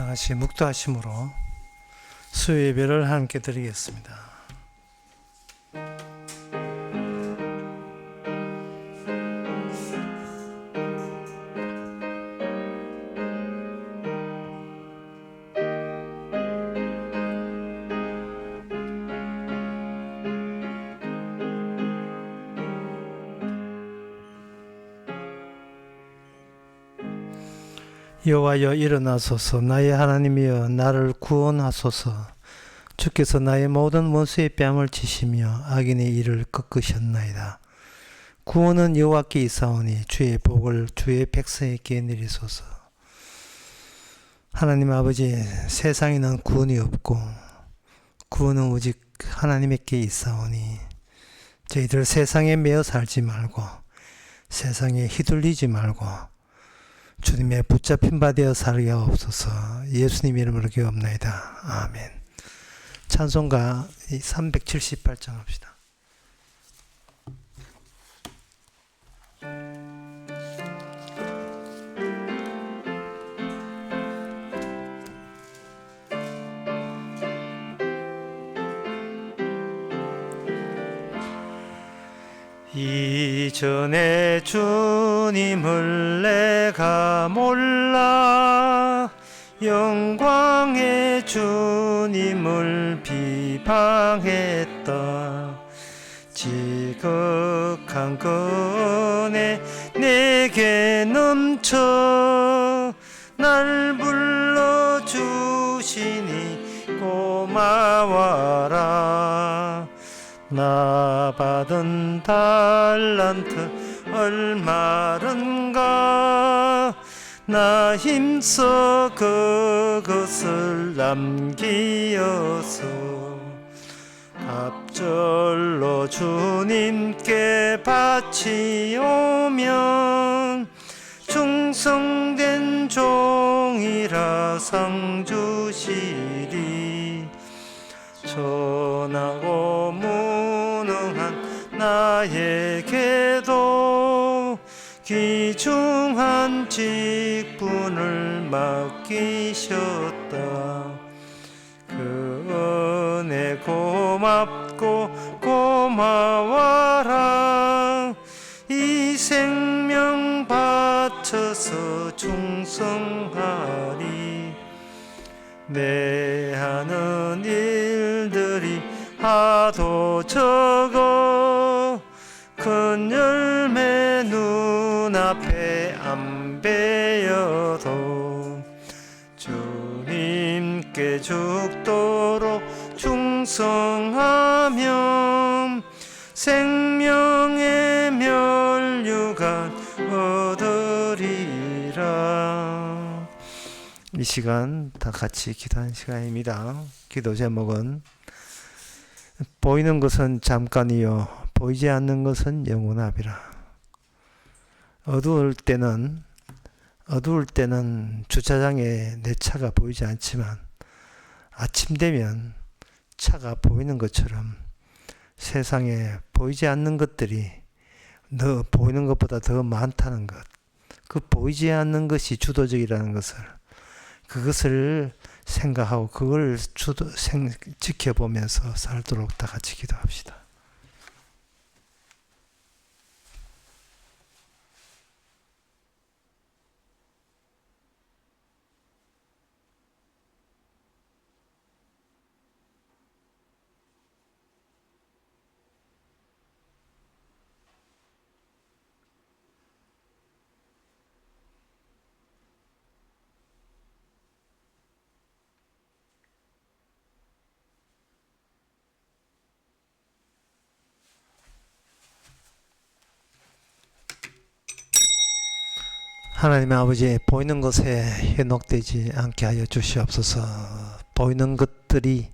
다 같이 묵도하심으로 수요 예배를 함께 드리겠습니다. 여호와여 일어나소서. 나의 하나님이여 나를 구원하소서. 주께서 나의 모든 원수의 뺨을 치시며 악인의 일을 꺾으셨나이다. 구원은 여호와께 있사오니 주의 복을 주의 백성에게 내리소서. 하나님 아버지, 세상에는 구원이 없고 구원은 오직 하나님께 있사오니 저희들 세상에 매여 살지 말고 세상에 휘둘리지 말고 주님의 붙잡힌 바 되어 살게 하옵소서. 예수님 이름으로 기도합나이다. 아멘. 찬송가 378장 합시다. 이전에 주님을 내가 몰라 영광의 주님을 비방했다. 지극한 은혜 내게 넘쳐 날 불러주시니 고마워라. 나 받은 달란트 얼마른가. 나 힘써 그것을 남기어서 갑절로 주님께 바치오면 충성된 종이라 상 주시리. 전하고 무능한 나에게도 귀중한 직분을 맡기셨다. 그 은혜 고맙고 고마워라. 이 생명 바쳐서 충성하리. 내 하는 일들이 하도 적어 큰 열매 눈앞에 안 베어도 주님께 죽도록 충성하면 생명의 면류관 얻으리라. 이 시간 다 같이 기도하는 시간입니다. 기도 제목은 보이는 것은 잠깐이요 보이지 않는 것은 영원하리라. 어두울 때는 주차장에 내 차가 보이지 않지만 아침 되면 차가 보이는 것처럼 세상에 보이지 않는 것들이 너 보이는 것보다 더 많다는 것, 그 보이지 않는 것이 주도적이라는 것을, 그것을 생각하고 그걸 지켜보면서 살도록 다 같이 기도합시다. 하나님 아버지, 보이는 것에 현혹되지 않게 하여 주시옵소서. 보이는 것들이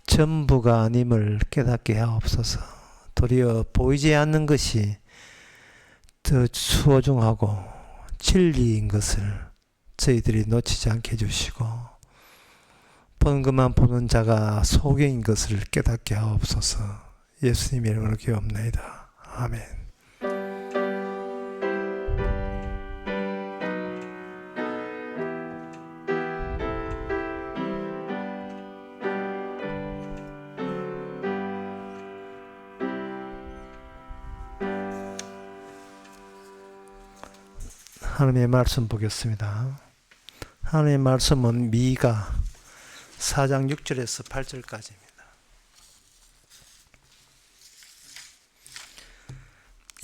전부가 아님을 깨닫게 하옵소서. 도리어 보이지 않는 것이 더 소중하고 진리인 것을 저희들이 놓치지 않게 해주시고, 보는 것만 보는 자가 소경인 것을 깨닫게 하옵소서. 예수님 이름으로 기도합나이다. 아멘. 하나님의 말씀 보겠습니다. 하나님의 말씀은 미가 4장 6절에서 8절까지입니다.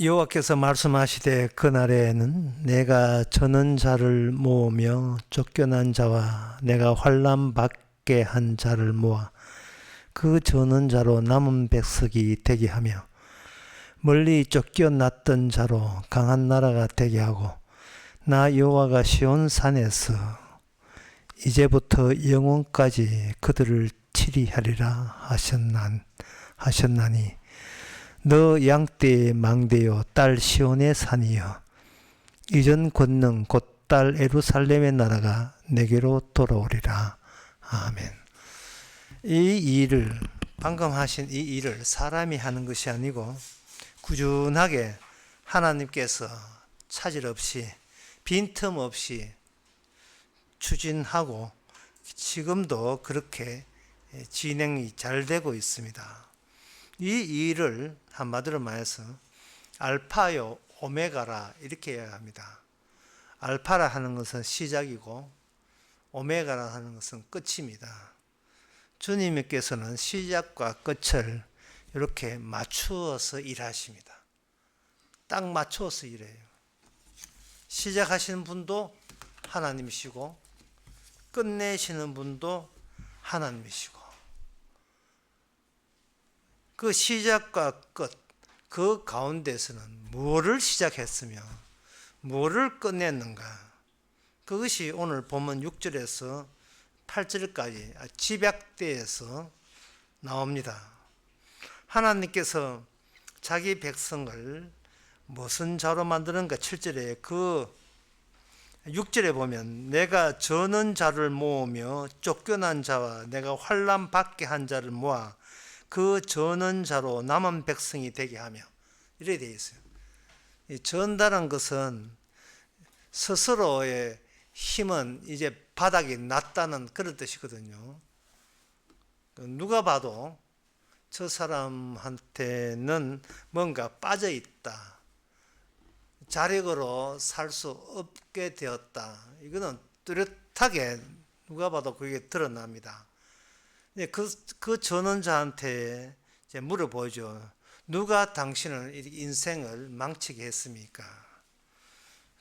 여호와께서 말씀하시되 그날에는 내가 저는 자를 모으며 쫓겨난 자와 내가 환난 받게 한 자를 모아 그 저는 자로 남은 백성이 되게 하며 멀리 쫓겨났던 자로 강한 나라가 되게 하고 나 여호와가 시온 산에서 이제부터 영원까지 그들을 치리하리라 하셨나니 너 양떼의 망대요 딸 시온의 산이여 이전 권능 곧 딸 예루살렘의 나라가 내게로 돌아오리라. 아멘. 이 일을 방금 하신 이 일을 사람이 하는 것이 아니고 꾸준하게 하나님께서 차질 없이 빈틈없이 추진하고 지금도 그렇게 진행이 잘 되고 있습니다. 이 일을 한마디로 말해서 알파요 오메가라 이렇게 이야기합니다. 알파라 하는 것은 시작이고 오메가라 하는 것은 끝입니다. 주님께서는 시작과 끝을 이렇게 맞추어서 일하십니다. 딱 맞추어서 일해요. 시작하시는 분도 하나님이시고 끝내시는 분도 하나님이시고 그 시작과 끝, 그 가운데서는 뭐를 시작했으며 뭐를 끝냈는가, 그것이 오늘 본문 6절에서 8절까지 집약대에서 나옵니다. 하나님께서 자기 백성을 무슨 자로 만드는가 7절에 그 6절에 보면 내가 저는 자를 모으며 쫓겨난 자와 내가 환난 받게 한 자를 모아 그 저는 자로 남은 백성이 되게 하며 이렇게 되어 있어요. 이 전다는 것은 스스로의 힘은 이제 바닥이 났다는 그런 뜻이거든요. 누가 봐도 저 사람한테는 뭔가 빠져 있다, 자력으로 살 수 없게 되었다, 이거는 뚜렷하게 누가 봐도 그게 드러납니다. 그 전원자한테 이제 물어보죠. 누가 당신을 인생을 망치게 했습니까?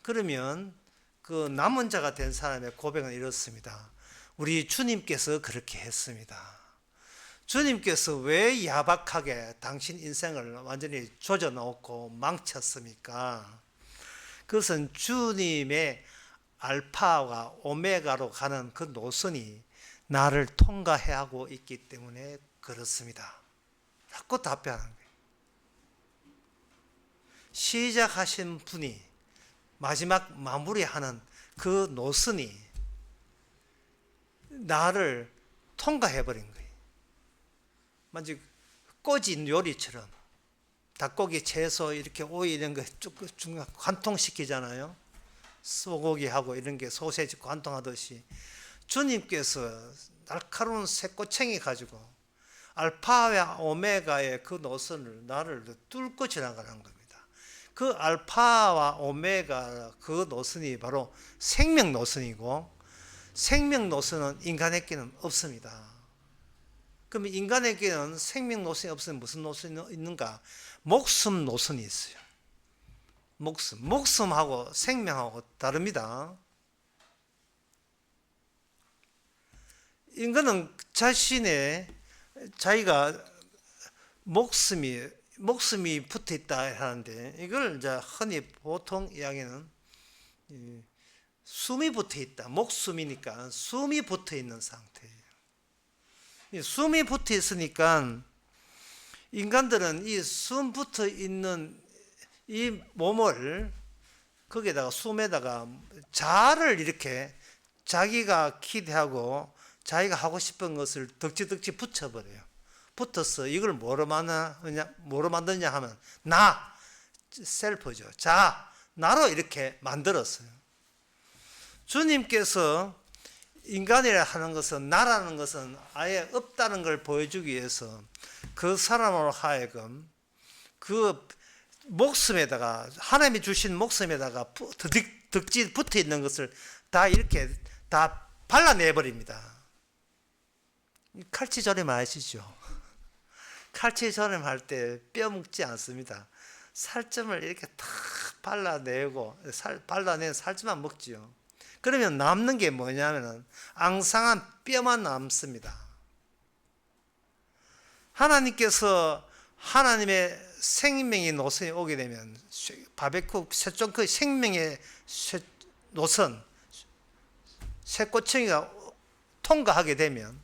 그러면 그 남은 자가 된 사람의 고백은 이렇습니다. 우리 주님께서 그렇게 했습니다. 주님께서 왜 야박하게 당신 인생을 완전히 조져놓고 망쳤습니까? 그것은 주님의 알파와 오메가로 가는 그 노선이 나를 통과해야 하고 있기 때문에 그렇습니다. 자꾸 답변하는 거예요. 시작하신 분이 마지막 마무리하는 그 노선이 나를 통과해버린 거예요. 마치 꼬진 요리처럼 닭고기, 채소, 이렇게 오이 이런 거 쭉 관통시키잖아요. 소고기하고 이런 게 소세지 관통하듯이 주님께서 날카로운 쇠꼬챙이 가지고 알파와 오메가의 그 노선을 나를 뚫고 지나가는 겁니다. 그 알파와 오메가 그 노선이 바로 생명 노선이고 생명 노선은 인간에게는 없습니다. 그러면 인간에게는 생명 노선이 없으면 무슨 노선이 있는가? 목숨 노선이 있어요. 목숨하고 생명하고 다릅니다. 인간은 자기가 목숨이 붙어 있다 하는데 이걸 이제 흔히 보통 이야기는 숨이 붙어 있다. 목숨이니까 숨이 붙어 있는 상태예요. 숨이 붙어 있으니까 인간들은 이 숨 붙어 있는 이 몸을 거기에다가 숨에다가 자아를 이렇게 자기가 기대하고 자기가 하고 싶은 것을 덕지덕지 붙여버려요. 붙어서 이걸 뭐로 만드냐 하면 나, 셀프죠. 나로 이렇게 만들었어요. 주님께서 인간이라 하는 것은, 나라는 것은 아예 없다는 걸 보여주기 위해서 그 사람으로 하여금 그 목숨에다가, 하나님이 주신 목숨에다가 덕지 붙어 있는 것을 다 이렇게 다 발라내 버립니다. 칼치조림 아시죠? 칼치조림 할 때 뼈 먹지 않습니다. 살점을 이렇게 탁 발라내고 발라낸 살점만 먹지요. 그러면 남는 게 뭐냐면은 앙상한 뼈만 남습니다. 하나님께서 하나님의 생명의 노선이 오게 되면 바베큐 새쪽 그 생명의 노선 쇠꼬챙이가 통과하게 되면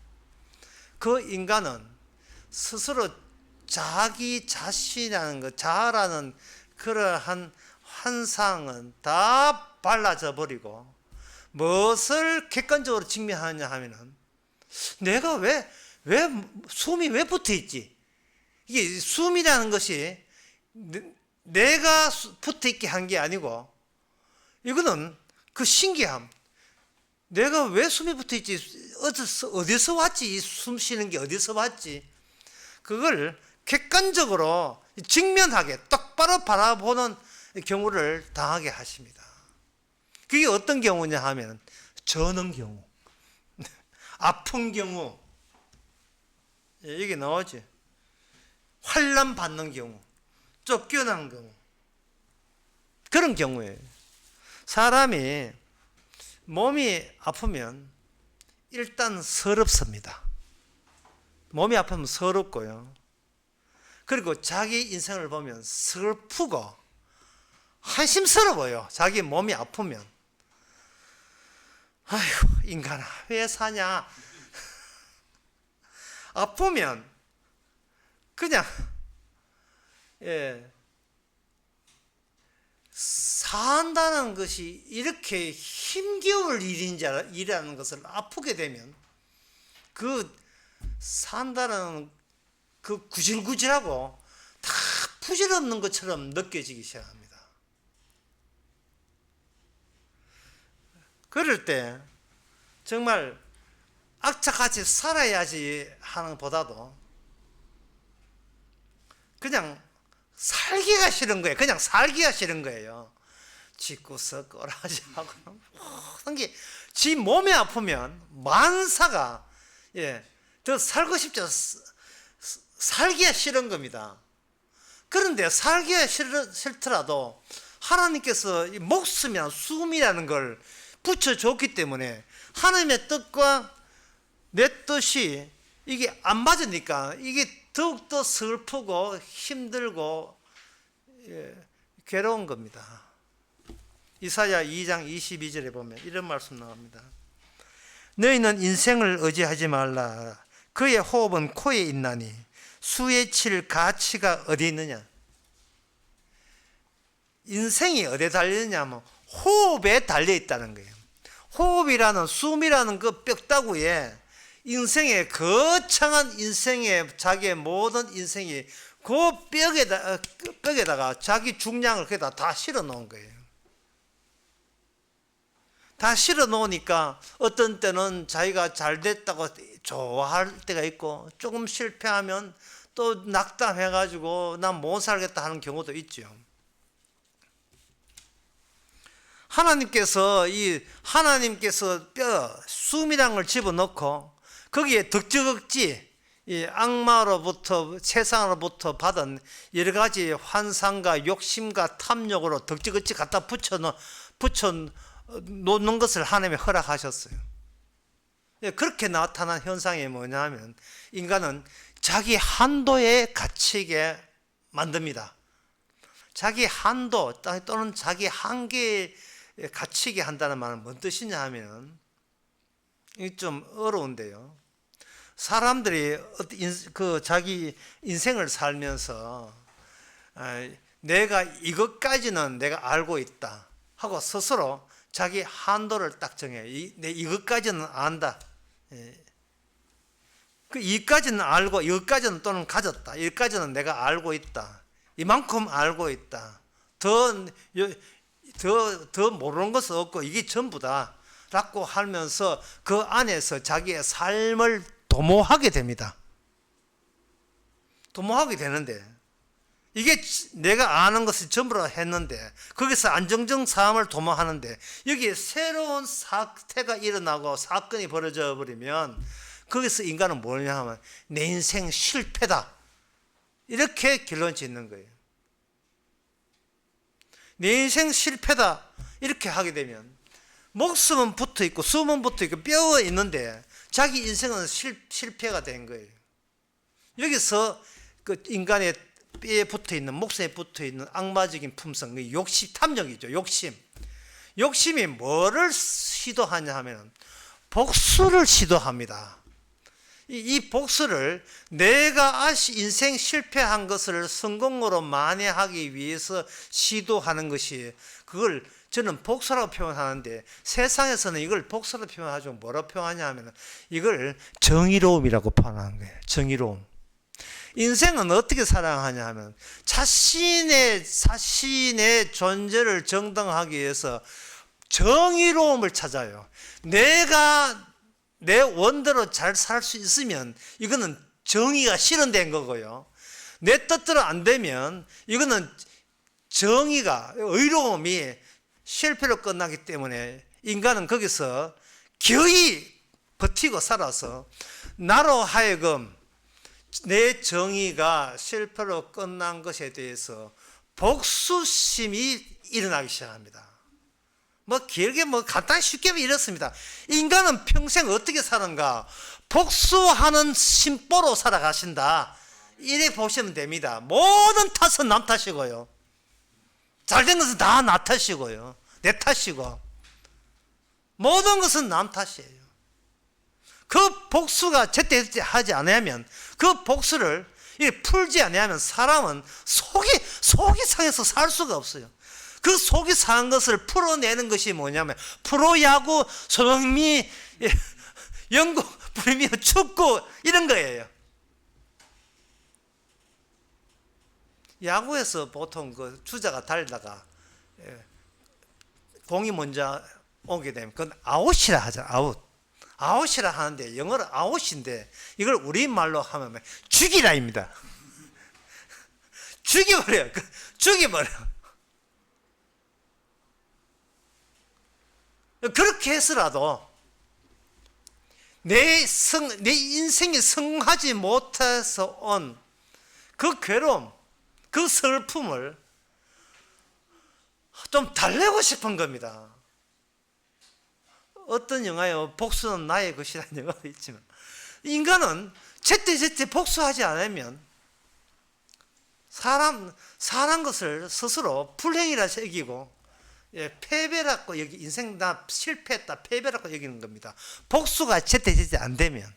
그 인간은 스스로 자기 자신이라는 것, 자아라는 그러한 환상은 다 발라져 버리고 무엇을 객관적으로 증명하느냐 하면은 내가 왜 숨이 왜 붙어 있지? 이게 숨이라는 것이 내가 붙어 있게 한 게 아니고 이거는 그 신기함. 내가 왜 숨이 붙어 있지? 어디서 왔지? 이 숨 쉬는 게 어디서 왔지? 그걸 객관적으로 직면하게 똑바로 바라보는 경우를 당하게 하십니다. 그게 어떤 경우냐 하면 저는 경우, 아픈 경우, 이게 나오지. 환난 받는 경우, 쫓겨난 경우, 그런 경우에요. 사람이 몸이 아프면 일단 서럽습니다. 몸이 아프면 서럽고요. 그리고 자기 인생을 보면 슬프고 한심스러워요. 자기 몸이 아프면. 아휴, 인간아, 왜 사냐? 아프면 그냥 산다는 것이 이렇게 힘겨울 일이라는 것을 아프게 되면 그 산다는 그 구질구질하고 다 부질없는 것처럼 느껴지기 시작합니다. 그럴 때 정말 악착같이 살아야지 하는 보다도 그냥 살기가 싫은 거예요. 그냥 살기가 싫은 거예요. 짓고서 꼬라지 하고 모든 게 지 몸이 아프면 만사가 더 살고 싶죠. 살기가 싫은 겁니다. 그런데 살기가 싫더라도 하나님께서 이 목숨이나 숨이라는 걸 붙여줬기 때문에 하나님의 뜻과 내 뜻이 이게 안 맞으니까 이게 더욱더 슬프고 힘들고 괴로운 겁니다. 이사야 2장 22절에 보면 이런 말씀 나옵니다. 너희는 인생을 의지하지 말라. 그의 호흡은 코에 있나니 수에 칠 가치가 어디 있느냐. 인생이 어디에 달려있느냐 하면 호흡에 달려있다는 거예요. 호흡이라는 숨이라는 그 뼈다구에 인생의 거창한 인생의 자기의 모든 인생이 그 뼈에다가 자기 중량을 거기다 다 실어 놓은 거예요. 다 실어 놓으니까 어떤 때는 자기가 잘 됐다고 좋아할 때가 있고 조금 실패하면 또 낙담해가지고 난 못 살겠다 하는 경우도 있죠. 하나님께서 뼈 숨이란 걸 집어넣고 거기에 덕지덕지 이 악마로부터 세상으로부터 받은 여러 가지 환상과 욕심과 탐욕으로 덕지덕지 갖다 붙여 놓는 것을 하나님이 허락하셨어요. 그렇게 나타난 현상이 뭐냐면 인간은 자기 한도에 갇히게 만듭니다. 자기 한도 또는 자기 한계에 갇히게 한다는 말은 뭔 뜻이냐 하면 이게 좀 어려운데요. 사람들이 자기 인생을 살면서 내가 이것까지는 내가 알고 있다 하고 스스로 자기 한도를 딱 정해요. 내 이것까지는 안다. 그 이까지는 알고 이것까지는 또는 가졌다. 이것까지는 내가 알고 있다. 이만큼 알고 있다. 더 모르는 것은 없고 이게 전부다 라고 하면서 그 안에서 자기의 삶을 도모하게 됩니다. 도모하게 되는데 이게 내가 아는 것을 전부 다 했는데 거기서 안정적 삶을 도모하는데 여기에 새로운 사태가 일어나고 사건이 벌어져 버리면 거기서 인간은 뭐냐 하면 내 인생 실패다 이렇게 결론 짓는 거예요. 내 인생 실패다 이렇게 하게 되면 목숨은 붙어있고 숨은 붙어있고 뼈가 있는데 자기 인생은 실패가 된 거예요. 여기서 그 인간의 뼈에 붙어있는 목숨에 붙어있는 악마적인 품성, 욕심, 탐욕이죠. 욕심이 뭐를 시도하냐 하면 복수를 시도합니다. 이 복수를 내가 인생 실패한 것을 성공으로 만회하기 위해서 시도하는 것이 그걸 저는 복수라고 표현하는데 세상에서는 이걸 복수로 표현하죠. 뭐라고 표현하냐 하면 이걸 정의로움이라고 표현하는 거예요. 정의로움. 인생은 어떻게 살아가냐 하면 자신의 존재를 정당하기 위해서 정의로움을 찾아요. 내가 내 원대로 잘 살 수 있으면 이거는 정의가 실현된 거고요. 내 뜻대로 안 되면 이거는 정의가 의로움이 실패로 끝나기 때문에 인간은 거기서 기어이 버티고 살아서 나로 하여금 내 정의가 실패로 끝난 것에 대해서 복수심이 일어나기 시작합니다. 길게 간단히 쉽게 이렇습니다. 인간은 평생 어떻게 사는가? 복수하는 심보로 살아가신다. 이래 보시면 됩니다. 모든 탓은 남 탓이고요. 잘된 것은 다 나 탓이고요. 내 탓이고. 모든 것은 남 탓이에요. 그 복수가 제때 하지 않으면 그 복수를 풀지 않으면 사람은 속이 상해서 살 수가 없어요. 그 속이 상한 것을 풀어내는 것이 뭐냐면 프로야구, 손흥민, 영국 프리미어 축구 이런 거예요. 야구에서 보통 그 주자가 달다가 공이 먼저 오게 되면 그건 아웃이라 하죠. 아웃이라 하는데 영어로 아웃인데 이걸 우리말로 하면 죽이라입니다. 죽여버려요. 그렇게 해서라도 내 인생이 성하지 못해서 온 그 괴로움, 그 슬픔을 좀 달래고 싶은 겁니다. 어떤 영화에 복수는 나의 것이라는 영화도 있지만 인간은 제때 복수하지 않으면 사람 것을 스스로 불행이라 여기고 패배라고 인생 나 실패했다 패배라고 여기는 겁니다. 복수가 제때 안 되면.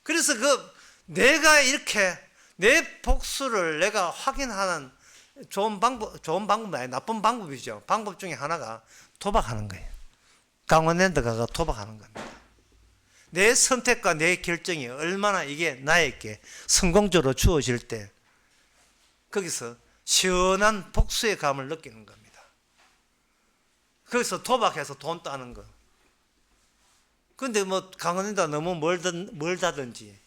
그래서 내가 이렇게 내 복수를 내가 확인하는 좋은 방법은 아니에요. 나쁜 방법이죠. 방법 중에 하나가 도박하는 거예요. 강원랜드 가서 도박하는 겁니다. 내 선택과 내 결정이 얼마나 이게 나에게 성공적으로 주어질 때 거기서 시원한 복수의 감을 느끼는 겁니다. 거기서 도박해서 돈 따는 거. 근데 강원랜드가 너무 멀다든지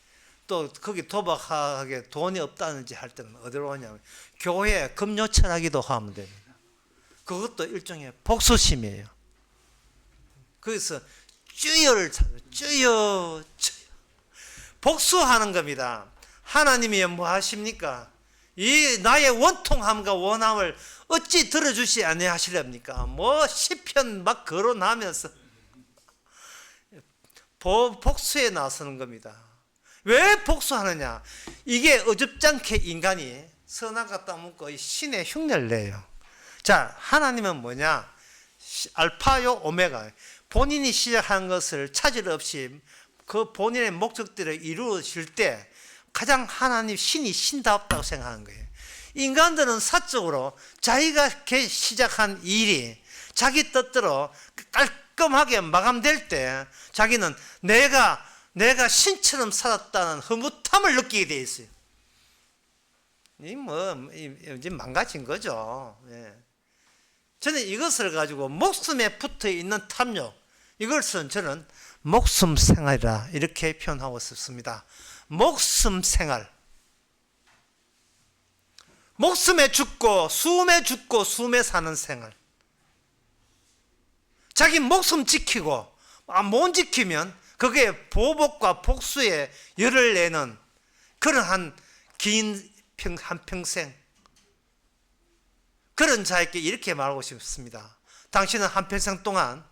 또 거기 도박하게 돈이 없다든지 할 때는 어디로 오냐면 교회에 금요 철하기도 하면 됩니다. 그것도 일종의 복수심이에요. 거기서 주여를 찾아요. 주여 복수하는 겁니다. 하나님이 뭐 하십니까? 이 나의 원통함과 원함을 어찌 들어주시 아니하시렵니까? 시편 막 거론하면서 복수에 나서는 겁니다. 왜 복수하느냐? 이게 어줍잖게 인간이 선악 갖다 묻고 신의 흉내를 내요. 자, 하나님은 뭐냐? 알파요 오메가. 본인이 시작한 것을 차질 없이 그 본인의 목적들을 이루어질 때 가장 하나님 신이 신답다고 생각하는 거예요. 인간들은 사적으로 자기가 시작한 일이 자기 뜻대로 깔끔하게 마감될 때 자기는 내가 신처럼 살았다는 흐뭇함을 느끼게 돼 있어요. 이제 망가진 거죠. 예. 저는 이것을 가지고 목숨에 붙어 있는 탐욕, 이것은 저는 목숨 생활이라 이렇게 표현하고 싶습니다. 목숨 생활. 목숨에 죽고 숨에 사는 생활. 자기 목숨 지키고 못 지키면 그게 보복과 복수의 열을 내는 그런 긴 한평생, 그런 자에게 이렇게 말하고 싶습니다. 당신은 한평생 동안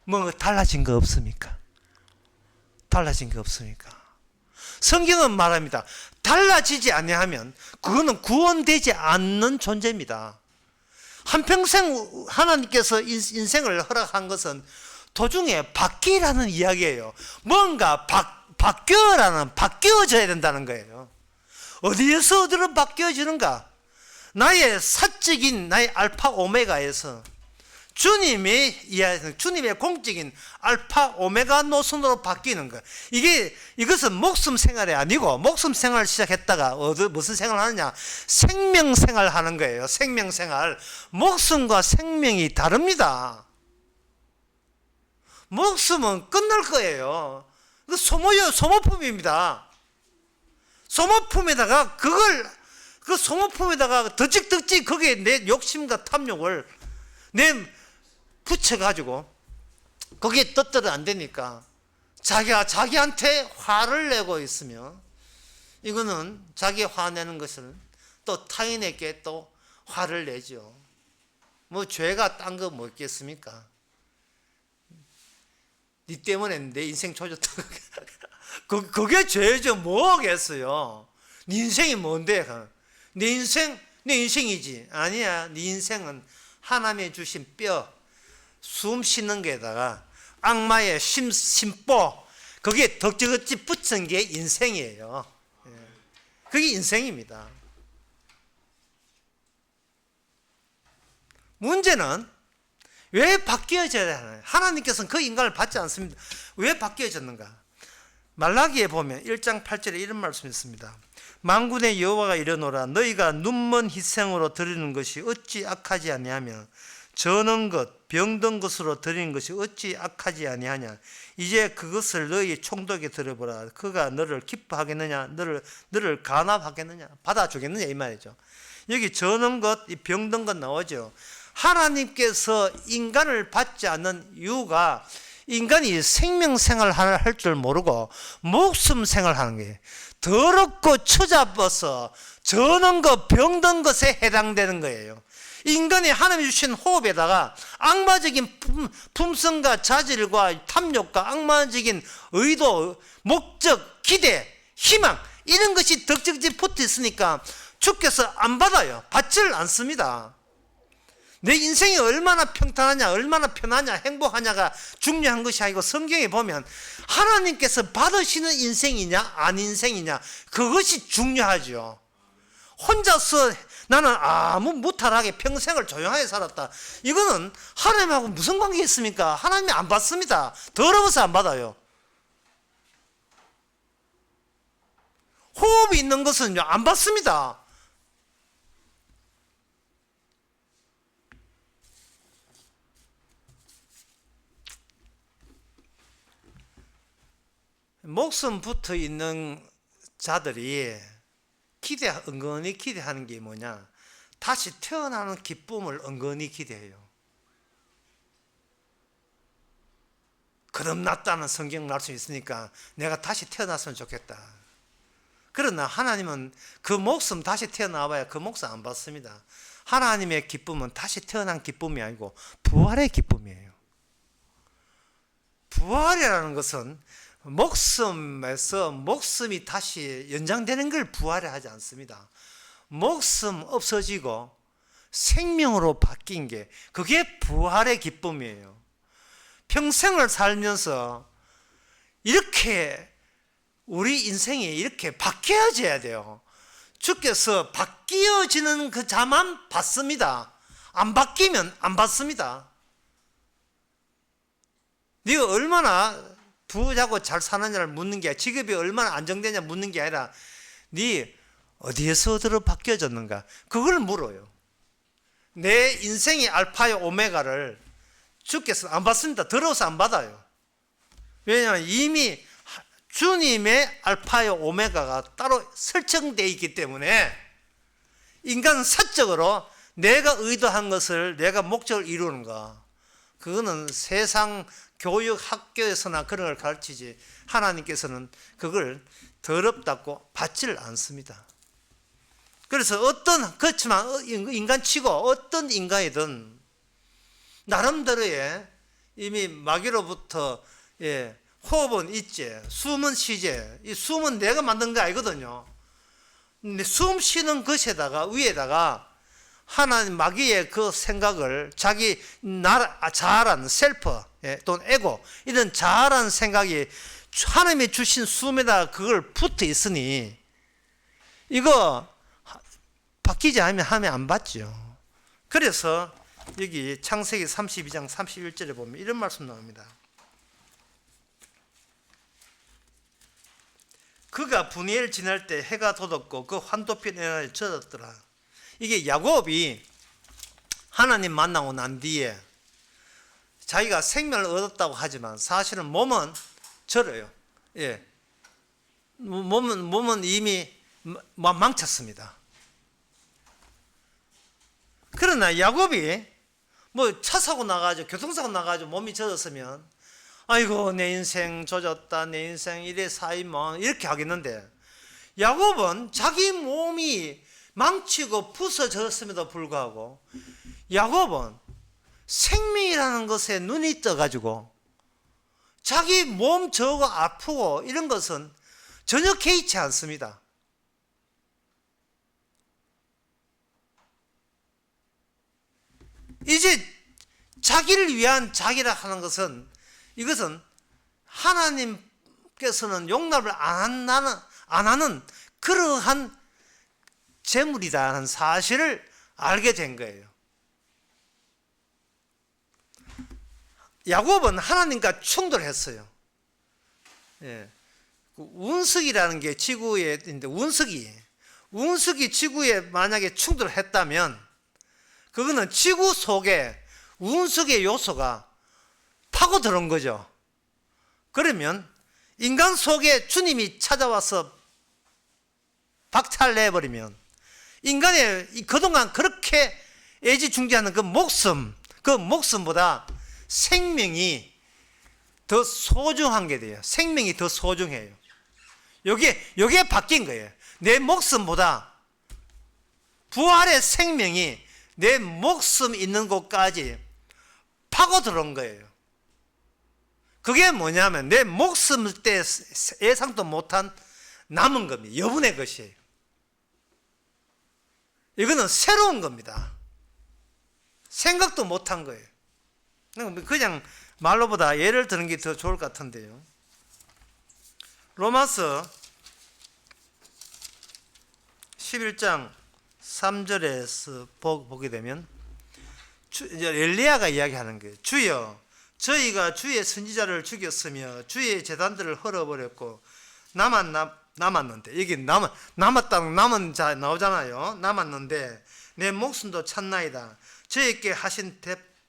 뭐 달라진 거 없습니까? 달라진 거 없습니까? 성경은 말합니다. 달라지지 아니하면 그거는 구원되지 않는 존재입니다. 한평생 하나님께서 인생을 허락한 것은 도중에 바뀌라는 이야기예요. 뭔가 바뀌어져야 된다는 거예요. 어디에서 어디로 바뀌어지는가? 나의 사적인 나의 알파 오메가에서 주님의 공적인 알파 오메가 노선으로 바뀌는 것. 이것은 목숨 생활이 아니고, 목숨 생활을 시작했다가 무슨 생활을 하느냐? 생명 생활을 하는 거예요. 생명 생활. 목숨과 생명이 다릅니다. 목숨은 끝날 거예요. 그 소모품입니다. 소모품에다가 그 소모품에다가 덕직 거기에 내 욕심과 탐욕을 붙여가지고 거기에 떴더러 안 되니까 자기한테 화를 내고 있으며, 이거는 자기 화내는 것을 또 타인에게 또 화를 내죠. 뭐 죄가 딴 거 뭐 있겠습니까? 니 때문에 내 인생 조졌다. 그게 죄죠. 뭐겠어요? 네 인생이 뭔데? 내 인생이지. 아니야. 네 인생은 하나님이 주신 숨 쉬는 게다가 악마의 심보, 거기에 덕지덕지 붙은 게 인생이에요. 그게 인생입니다. 문제는 왜 바뀌어져야 하나요? 하나님께서는 그 인간을 받지 않습니다. 왜 바뀌어졌는가? 말라기에 보면 1장 8절에 이런 말씀이 있습니다. 만군의 여호와가 이르노라, 너희가 눈먼 희생으로 드리는 것이 어찌 악하지 아니하며 저는 것 병든 것으로 드리는 것이 어찌 악하지 아니하냐. 이제 그것을 너희 총독에 들어보라. 그가 너를 기뻐하겠느냐, 너를 간합하겠느냐, 받아주겠느냐, 이 말이죠. 여기 저는 것, 이 병든 것 나오죠. 하나님께서 인간을 받지 않는 이유가 인간이 생명생활을 할 줄 모르고 목숨 생활하는 거예요. 더럽고 처잡아서 저는 것, 병든 것에 해당되는 거예요. 인간이 하나님이 주신 호흡에다가 악마적인 품성과 자질과 탐욕과 악마적인 의도, 목적, 기대, 희망, 이런 것이 덕적지 붙어 있으니까 주께서 안 받아요. 받지를 않습니다. 내 인생이 얼마나 평탄하냐, 얼마나 편하냐, 행복하냐가 중요한 것이 아니고, 성경에 보면 하나님께서 받으시는 인생이냐 안 인생이냐, 그것이 중요하죠. 혼자서 나는 아무 무탈하게 평생을 조용하게 살았다, 이거는 하나님하고 무슨 관계 있습니까? 하나님이 안 받습니다. 더러워서 안 받아요. 호흡이 있는 것은요, 안 받습니다. 목숨 붙어 있는 자들이 은근히 기대하는 게 뭐냐? 다시 태어나는 기쁨을 은근히 기대해요. 거듭났다는 성경 말씀이 있으니까 내가 다시 태어났으면 좋겠다. 그러나 하나님은 그 목숨 다시 태어나봐야 그 목숨 안 받습니다. 하나님의 기쁨은 다시 태어난 기쁨이 아니고 부활의 기쁨이에요. 부활이라는 것은 목숨에서 목숨이 다시 연장되는 걸 부활을 하지 않습니다. 목숨 없어지고 생명으로 바뀐 게, 그게 부활의 기쁨이에요. 평생을 살면서 이렇게 우리 인생이 이렇게 바뀌어져야 돼요. 주께서 바뀌어지는 그 자만 받습니다. 안 바뀌면 안 받습니다. 네가 얼마나 부자고 잘 사느냐를 묻는 게 아니라, 직업이 얼마나 안정되냐 묻는 게 아니라, 네 어디에서 어디로 바뀌어졌는가, 그걸 물어요. 내 인생의 알파의 오메가를 주께서 안 받습니다. 더러워서 안 받아요. 왜냐하면 이미 주님의 알파의 오메가가 따로 설정되어 있기 때문에 인간 사적으로 내가 의도한 것을 내가 목적을 이루는 거, 그거는 세상 교육 학교에서나 그런 걸 가르치지 하나님께서는 그걸 더럽다고 받지를 않습니다. 그래서 그렇지만 인간치고 어떤 인간이든 나름대로의 이미 마귀로부터 호흡은 있지, 숨은 쉬지. 이 숨은 내가 만든 거 아니거든요. 근데 숨 쉬는 것에다가 위에다가 하나님 마귀의 그 생각을 자기 자아라는 셀프 또는 에고 이런 자아라는 생각이 하나님이 주신 숨에다가 그걸 붙어 있으니 이거 바뀌지 않으면 하면 안 받죠. 그래서 여기 창세기 32장 31절에 보면 이런 말씀 나옵니다. 그가 분이엘 지날 때 해가 돋았고 그 환도편 에너에 젖었더라. 이게 야곱이 하나님 만나고 난 뒤에 자기가 생명을 얻었다고 하지만 사실은 몸은 절어요. 몸은 이미 망쳤습니다. 그러나 야곱이 뭐 차 사고 나가지고 교통사고 나가지고 몸이 젖었으면 아이고 내 인생 조졌다, 내 인생 이래 사이면 이렇게 하겠는데, 야곱은 자기 몸이 망치고 부서졌음에도 불구하고 야곱은 생명이라는 것에 눈이 떠가지고 자기 몸 저거 아프고 이런 것은 전혀 개의치 않습니다. 이제 자기를 위한 자기라 하는 것은, 이것은 하나님께서는 용납을 안 하는 그러한 재물이라는 사실을 알게 된 거예요. 야곱은 하나님과 충돌했어요. 운석이라는 게 지구에 있는데, 운석이 지구에 만약에 충돌했다면 그거는 지구 속에 운석의 요소가 파고들은 거죠. 그러면 인간 속에 주님이 찾아와서 박탈내버리면 인간의 그동안 그렇게 애지중지하는 그 목숨보다 생명이 더 소중한 게 돼요. 생명이 더 소중해요. 요게 바뀐 거예요. 내 목숨보다 부활의 생명이 내 목숨 있는 곳까지 파고들은 거예요. 그게 뭐냐면 내 목숨 때 예상도 못한 남은 겁니다. 여분의 것이에요. 이거는 새로운 겁니다. 생각도 못한 거예요. 그냥 말로보다 예를 드는 게 더 좋을 것 같은데요. 로마서 11장 3절에서 보게 되면 엘리야가 이야기하는 거예요. 주여, 저희가 주의 선지자를 죽였으며 주의 제단들을 헐어버렸고 남았는데, 여기 남은 자 나오잖아요. 남았는데 내 목숨도 찾나이다. 저에게 하신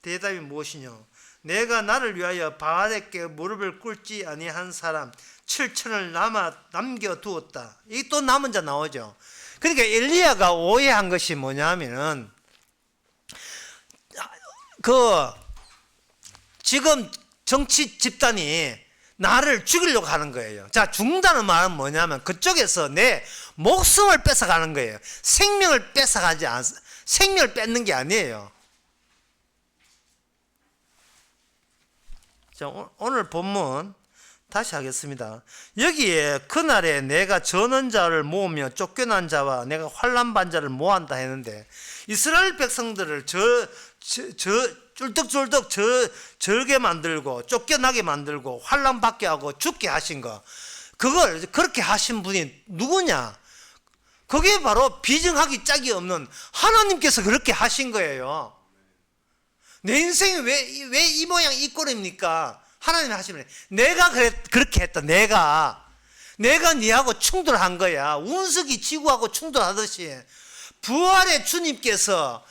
대답이 무엇이뇨? 내가 나를 위하여 바알에게 무릎을 꿇지 아니한 사람 7천을 남겨두었다. 이게 또 남은 자 나오죠. 그러니까 엘리야가 오해한 것이 뭐냐면은 지금 정치 집단이 나를 죽이려고 하는 거예요. 자, 죽는다는 말은 뭐냐면 그쪽에서 내 목숨을 뺏어가는 거예요. 생명을 뺏는 게 아니에요. 자, 오늘 본문 다시 하겠습니다. 여기에 그날에 내가 저는 자를 모으며 쫓겨난 자와 내가 환난 자를 모한다 했는데, 이스라엘 백성들을 쫄떡쫄떡 절게 만들고 쫓겨나게 만들고 환난 받게 하고 죽게 하신 거, 그걸 그렇게 하신 분이 누구냐? 그게 바로 비정하기 짝이 없는 하나님께서 그렇게 하신 거예요. 내 인생이 왜 이 모양 이 꼴입니까? 하나님이 하시면 내가 그렇게 했다. 내가 니하고 충돌한 거야. 운석이 지구하고 충돌하듯이 부활의 주님께서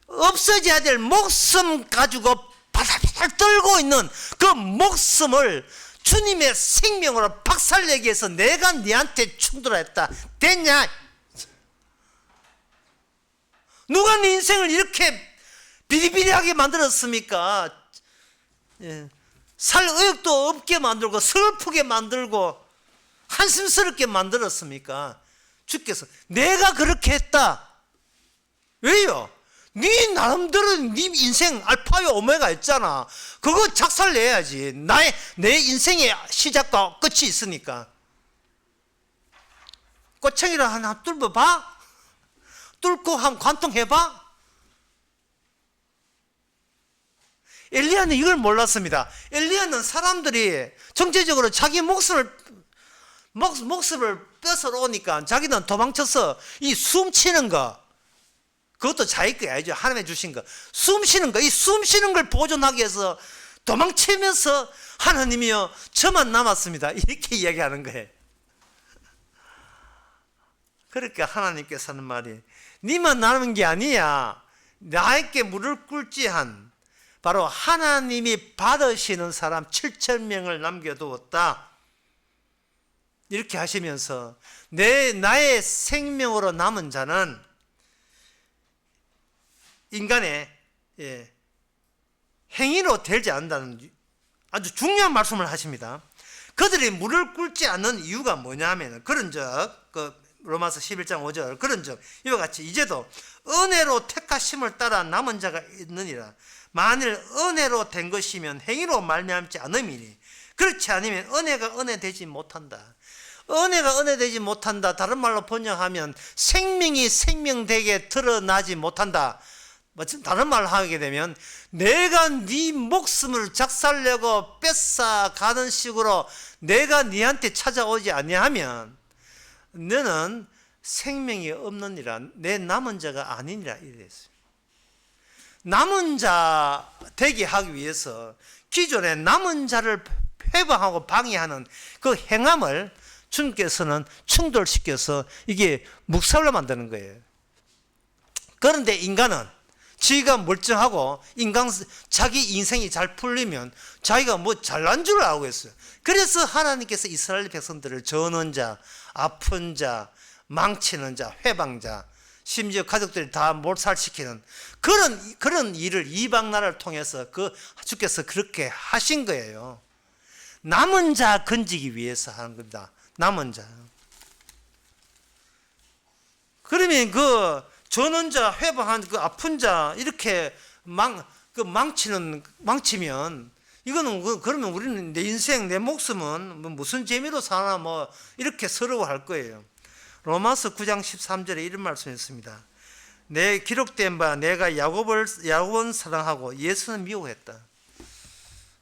없어져야 될 목숨 가지고 바닥바닥 떨고 있는 그 목숨을 주님의 생명으로 박살내기 위해서 내가 니한테 충돌했다. 됐냐? 누가 네 인생을 이렇게 비리비리하게 만들었습니까? 예. 살 의욕도 없게 만들고 슬프게 만들고 한심스럽게 만들었습니까? 주께서 내가 그렇게 했다. 왜요? 네 나름대로 네 인생 알파와 오메가 있잖아. 그거 작살내야지. 내 인생의 시작과 끝이 있으니까. 꼬챙이를 하나 뚫어봐. 뚫고 한번 관통해봐. 엘리야는 이걸 몰랐습니다. 엘리야는 사람들이 정체적으로 자기 목숨을 뺏어 오니까 자기는 도망쳐서 이 숨쉬는 거, 그것도 자기 거야죠. 하나님이 주신 거. 숨쉬는 거, 이 숨쉬는 걸 보존하기 위해서 도망치면서 하나님이여 저만 남았습니다. 이렇게 이야기하는 거예요. 그러니까 하나님께서 하는 말이 니만 남은 게 아니야. 나에게 무릎 꿇지 한 바로 하나님이 받으시는 사람 7,000명을 남겨두었다. 이렇게 하시면서 나의 생명으로 남은 자는 인간의 행위로 되지 않는다는 아주 중요한 말씀을 하십니다. 그들이 무릎 꿇지 않는 이유가 뭐냐면 그런즉 로마서 11장 5절 그런즉 이와 같이 이제도 은혜로 택하심을 따라 남은 자가 있느니라. 만일 은혜로 된 것이면 행위로 말미암지 않음이니 그렇지 않으면 은혜가 은혜되지 못한다. 은혜가 은혜되지 못한다. 다른 말로 번역하면 생명이 생명되게 드러나지 못한다. 다른 말로 하게 되면 내가 네 목숨을 작살내고 뺏어가는 식으로 내가 네한테 찾아오지 아니하면 너는 생명이 없느니라. 내 남은 자가 아니니라 이랬어요. 남은 자 되게 하기 위해서 기존의 남은 자를 회방하고 방해하는 그 행함을 주님께서는 충돌시켜서 이게 묵살로 만드는 거예요. 그런데 인간은 지가 멀쩡하고 자기 인생이 잘 풀리면 자기가 뭐 잘난 줄 알고 있어요. 그래서 하나님께서 이스라엘 백성들을 저는 자, 아픈 자, 망치는 자, 회방자, 심지어 가족들이 다 몰살시키는 그런 일을 이방 나라를 통해서 주께서 그렇게 하신 거예요. 남은 자 건지기 위해서 하는 겁니다. 남은 자. 그러면 저는 자, 회방한 아픈 자 이렇게 망치면 이거는 그러면 우리는 내 인생, 내 목숨은 무슨 재미로 사나 이렇게 서러워할 거예요. 로마서 9장 13절에 이런 말씀이 있습니다. 내 기록된 바 내가 야곱은 사랑하고 예수는 미워했다.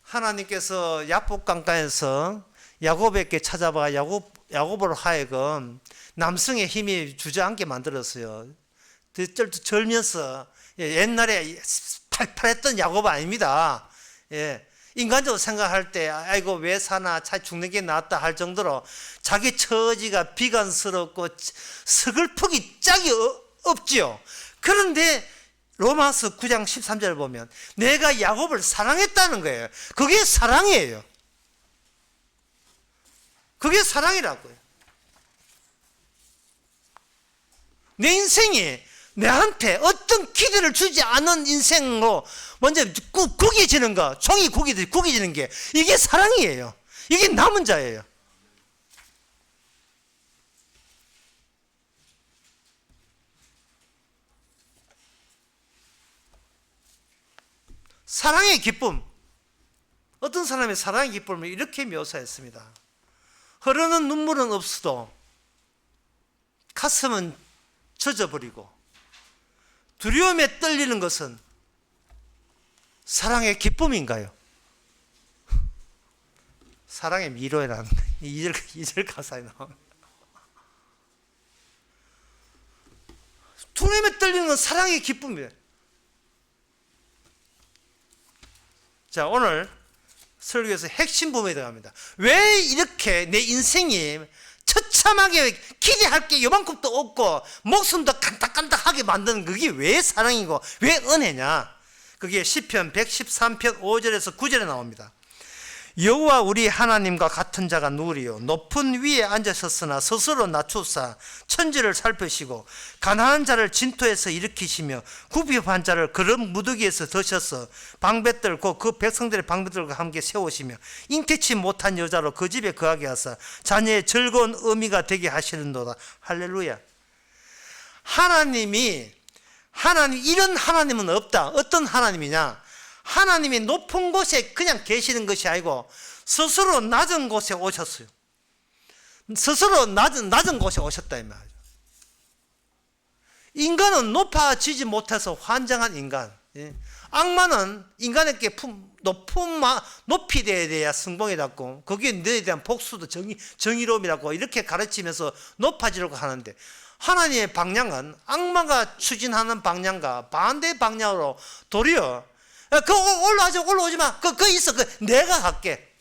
하나님께서 야복강가에서 야곱에게 찾아봐 야곱으로 하여금 남성의 힘이 주저앉게 만들었어요. 절면서 옛날에 팔팔했던 야곱 아닙니다. 인간적으로 생각할 때 아이고 왜 사나 차라리 죽는 게 낫다 할 정도로 자기 처지가 비관스럽고 서글프기 짝이 없지요. 그런데 로마서 9장 13절을 보면 내가 야곱을 사랑했다는 거예요. 그게 사랑이에요. 그게 사랑이라고요. 내 인생이 내한테 어떤 기대를 주지 않은 인생으로 먼저 구겨지는 거, 종이 구겨지는 게 이게 사랑이에요. 이게 남은 자예요. 사랑의 기쁨. 어떤 사람이 사랑의 기쁨을 이렇게 묘사했습니다. 흐르는 눈물은 없어도 가슴은 젖어버리고 두려움에 떨리는 것은 사랑의 기쁨인가요? 사랑의 미로라는 2절 가사에 나옵니다. 두려움에 떨리는 건 사랑의 기쁨이에요. 자, 오늘 설교에서 핵심 부분에 들어갑니다. 왜 이렇게 내 인생이 처참하게 기대할 게 요만큼도 없고 목숨도 깐딱깐딱하게 만드는 그게 왜 사랑이고 왜 은혜냐? 그게 시편 113편 5절에서 9절에 나옵니다. 여호와 우리 하나님과 같은 자가 누구리요? 높은 위에 앉으셨으나 스스로 낮추사 천지를 살피시고 가난한 자를 진토에서 일으키시며 굽이한 자를 그런 무더기에서 드셔서 방백들 곧 그 백성들의 방백들과 함께 세우시며 잉태치 못한 여자로 그 집에 거하게 하사 자녀의 즐거운 의미가 되게 하시는도다. 할렐루야. 하나님 이런 하나님은 없다. 어떤 하나님이냐? 하나님이 높은 곳에 그냥 계시는 것이 아니고 스스로 낮은 곳에 오셨어요. 스스로 낮은 곳에 오셨다 이 말이죠. 인간은 높아지지 못해서 환장한 인간. 악마는 인간에게 높이 돼야 승봉이라고, 거기에 너에 대한 복수도 정의로움이라고 이렇게 가르치면서 높아지려고 하는데, 하나님의 방향은 악마가 추진하는 방향과 반대 방향으로 도리어 올라오지 마. 그거 있어. 내가 할게.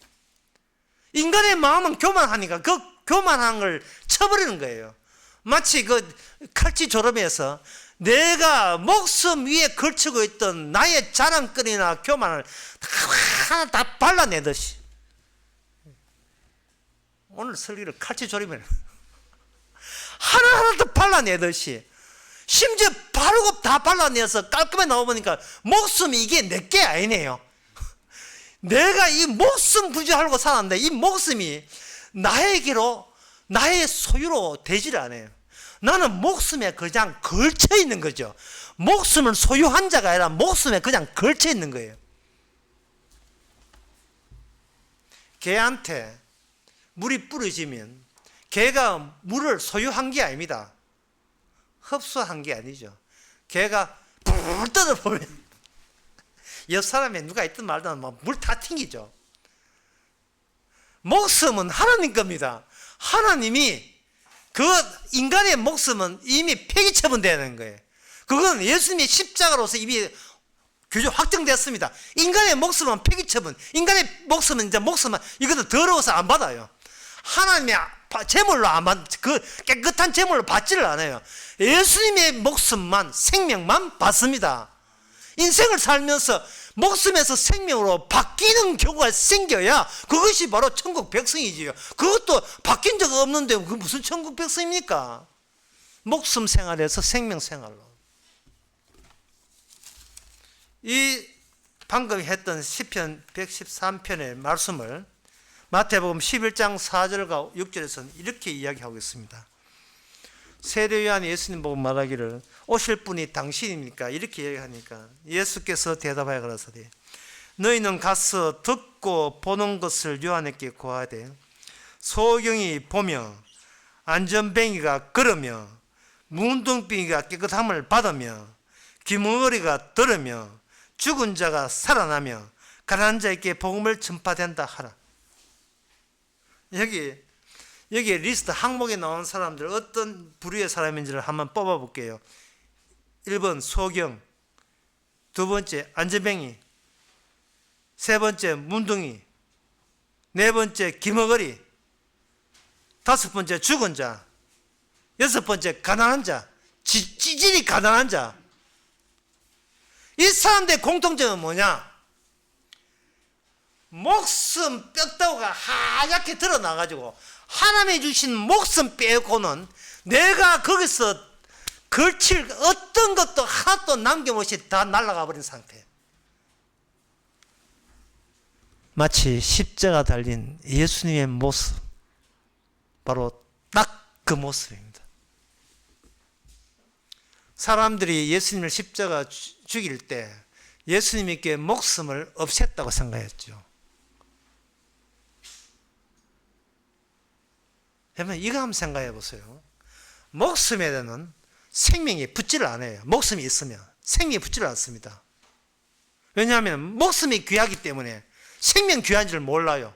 인간의 마음은 교만하니까 그 교만한 걸 쳐버리는 거예요. 마치 칼치 졸업에서 내가 목숨 위에 걸치고 있던 나의 자랑거리나 교만을 하나 다 발라내듯이. 오늘 설교를 칼치 졸업에 하나하나 다 발라내듯이, 심지어 바르고 다 발라내서 깔끔하게 나와보니까 목숨이 이게 내게 아니네요. 내가 이 목숨 부지하려고 살았는데 이 목숨이 나에게로, 나의 소유로 되지를 않아요. 나는 목숨에 그냥 걸쳐 있는 거죠. 목숨을 소유한 자가 아니라 목숨에 그냥 걸쳐 있는 거예요. 개한테 물이 뿌려지면 개가 물을 소유한 게 아닙니다. 흡수한 게 아니죠. 개가 불 뜯어보면 옆 사람에 누가 있든 말든 물 다 튕기죠. 목숨은 하나님 겁니다. 하나님이 그 인간의 목숨은 이미 폐기 처분되는 거예요. 그건 예수님의 십자가로서 이미 규정 확정됐습니다. 인간의 목숨은 폐기 처분. 인간의 목숨은 이것도 더러워서 안 받아요. 하나님의 제물로 그 깨끗한 제물로 받지를 않아요. 예수님의 목숨만, 생명만 받습니다. 인생을 살면서 목숨에서 생명으로 바뀌는 경우가 생겨야 그것이 바로 천국 백성이지요. 그것도 바뀐 적 없는데 그 무슨 천국 백성입니까? 목숨 생활에서 생명 생활로. 이 방금 했던 시편 113편의 말씀을 마태복음 11장 4절과 6절에서는 이렇게 이야기하고 있습니다. 세례 요한이 예수님 보고 말하기를 오실 분이 당신입니까? 이렇게 이야기하니까 예수께서 대답하여 가라사대 너희는 가서 듣고 보는 것을 요한에게 고하되 소경이 보며 안전뱅이가 걸으며 문둥병이가 깨끗함을 받으며 귀머거리가 들으며 죽은 자가 살아나며 가난한 자에게 복음을 전파된다 하라. 여기 리스트 항목에 나온 사람들 어떤 부류의 사람인지를 한번 뽑아볼게요. 1번 소경, 2번째 안전뱅이, 3번째 문둥이, 4번째 기머거리, 5번째 죽은 자, 6번째 가난한 자, 찌질이 가난한 자. 이 사람들의 공통점은 뭐냐? 목숨 뼈다구가 하얗게 드러나가지고 하나님이 주신 목숨 빼고는 내가 거기서 걸칠 어떤 것도 하나도 남김없이 다 날아가 버린 상태. 마치 십자가 달린 예수님의 모습, 바로 딱 그 모습입니다. 사람들이 예수님을 십자가 죽일 때 예수님께 목숨을 없앴다고 생각했죠. 여러분 이거 한번 생각해 보세요. 목숨에 대한 생명이 붙지를 않아요. 목숨이 있으면 생명이 붙지를 않습니다. 왜냐하면 목숨이 귀하기 때문에 생명 귀한 줄 몰라요.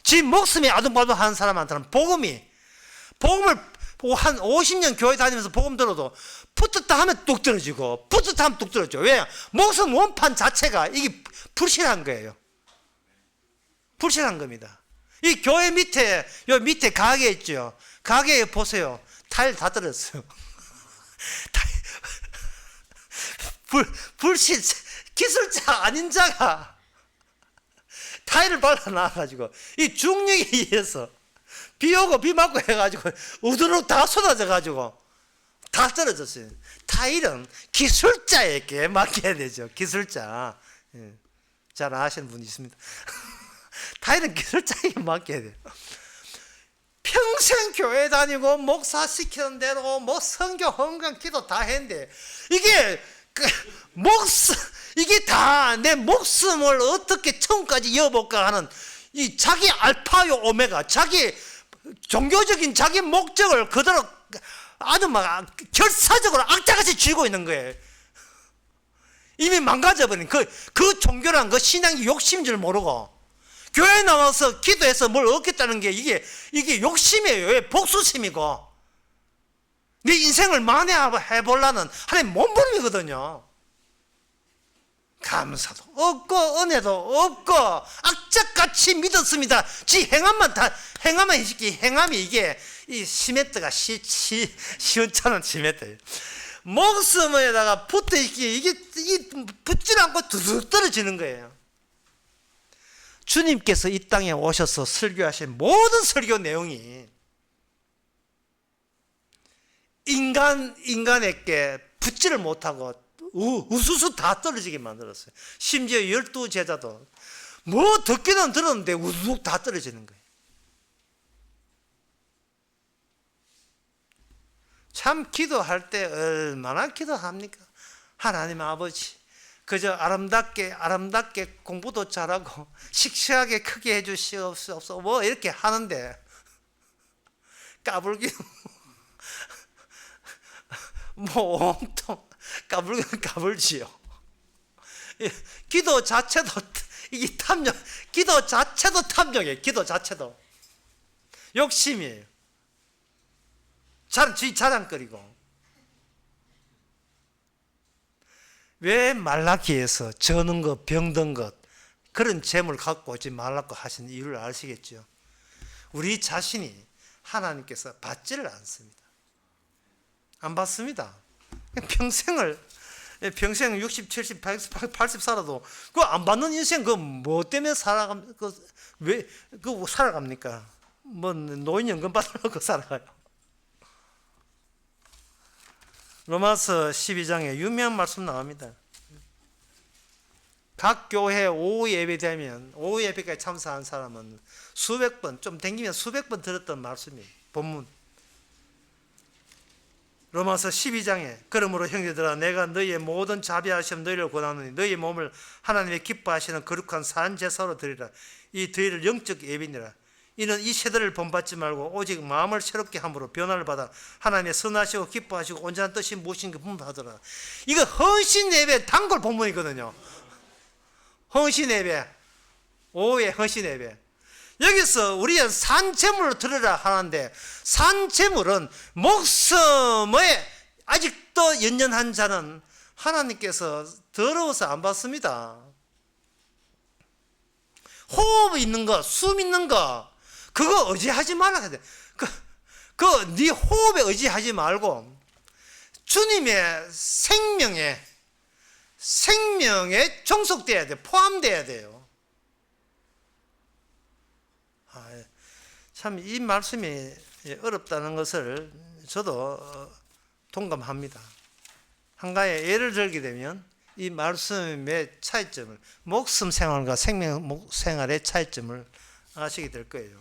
지금 목숨이 아둥바둥하는 사람한테는 복음을 한 50년 교회 다니면서 복음 들어도 붙었다 하면 뚝 떨어지고 붙었다 하면 뚝 떨어지죠. 왜? 목숨 원판 자체가 이게 불신한 거예요. 불신한 겁니다. 이 교회 밑에, 요 밑에 가게 있죠. 가게에 보세요. 타일 다 떨어졌어요. 불신, 기술자 아닌 자가 타일을 발라놔가지고 이 중력에 의해서 비 오고 비 맞고 해가지고 우두룩 다 쏟아져가지고 다 떨어졌어요. 타일은 기술자에게 맡겨야 되죠. 기술자. 예. 잘 아시는 분이 있습니다. 타일은 기술자에게 맡겨야 돼요. 평생 교회 다니고 목사 시키는 대로 뭐 선교 헌금 기도 다 했는데 이게 이게 다 내 목숨을 어떻게 천까지 이어볼까 하는 이 자기 알파요 오메가, 자기 종교적인 자기 목적을 그대로 아주 막 결사적으로 악자같이 쥐고 있는 거예요. 이미 망가져버린 그 종교란 그 신앙이 욕심인 줄 모르고 교회 나와서 기도해서 뭘 얻겠다는 게 이게 욕심이에요. 복수심이고 내 인생을 만회해보려는 하나님 몸부림이거든요. 감사도 없고 은혜도 없고 악착같이 믿었습니다. 지 행함만 해주기. 행함이 이게 이 시메트가 시원찮은 시메트. 목숨에다가 붙어있기 이게 붙질 않고 두둑 떨어지는 거예요. 주님께서 이 땅에 오셔서 설교하신 모든 설교 내용이 인간에게 붙지를 못하고 우수수 다 떨어지게 만들었어요. 심지어 12제자도 뭐 듣기는 들었는데 우수수 다 떨어지는 거예요. 참 기도할 때 얼마나 기도합니까? 하나님 아버지, 그저 아름답게 공부도 잘하고 씩씩하게 크게 해주시옵소서 뭐 이렇게 하는데 까불기 뭐 온통 까불지요. 기도 자체도 이게 기도 자체도 탐욕이에요. 기도 자체도 욕심이에요. 자랑거리고. 왜 말라기에서 저는 것, 병든 것 그런 재물 갖고 오지 말라고 하신 이유를 아시겠죠? 우리 자신이 하나님께서 받지를 않습니다. 안 받습니다. 평생 60, 70, 80 살아도 그 안 받는 인생 뭐 때문에 살아갑니까? 뭐 노인연금 받으려고 살아가요. 로마서 12장에 유명한 말씀 나옵니다. 각 교회 오후 예배 되면 오후 예배까지 참석한 사람은 수백 번, 좀 댕기면 수백 번 들었던 말씀이에요. 본문. 로마서 12장에 그러므로 형제들아 내가 너희의 모든 자비하심 너희를 권하노니 너희의 몸을 하나님의 기뻐하시는 거룩한 산 제사로 드리라. 이 드리를 영적 예비니라. 이는 이 세대를 본받지 말고 오직 마음을 새롭게 함으로 변화를 받아 하나님의 선하시고 기뻐하시고 온전한 뜻이 무엇인가 분별하더라. 이거 헌신 예배 단골 본문이거든요. 헌신 예배, 오후에 헌신 예배. 여기서 우리의 산재물을 드리라 하는데 산재물은 목숨에 아직도 연연한 자는 하나님께서 더러워서 안 받습니다. 호흡 있는 거, 숨 있는 거 그거 의지하지 말아야 돼. 네 호흡에 의지하지 말고 주님의 생명에 종속돼야 돼. 포함돼야 돼요. 참 이 말씀이 어렵다는 것을 저도 동감합니다. 한 가지 예를 들게 되면 이 말씀의 차이점을 목숨 생활과 생명 생활의 차이점을 아시게 될 거예요.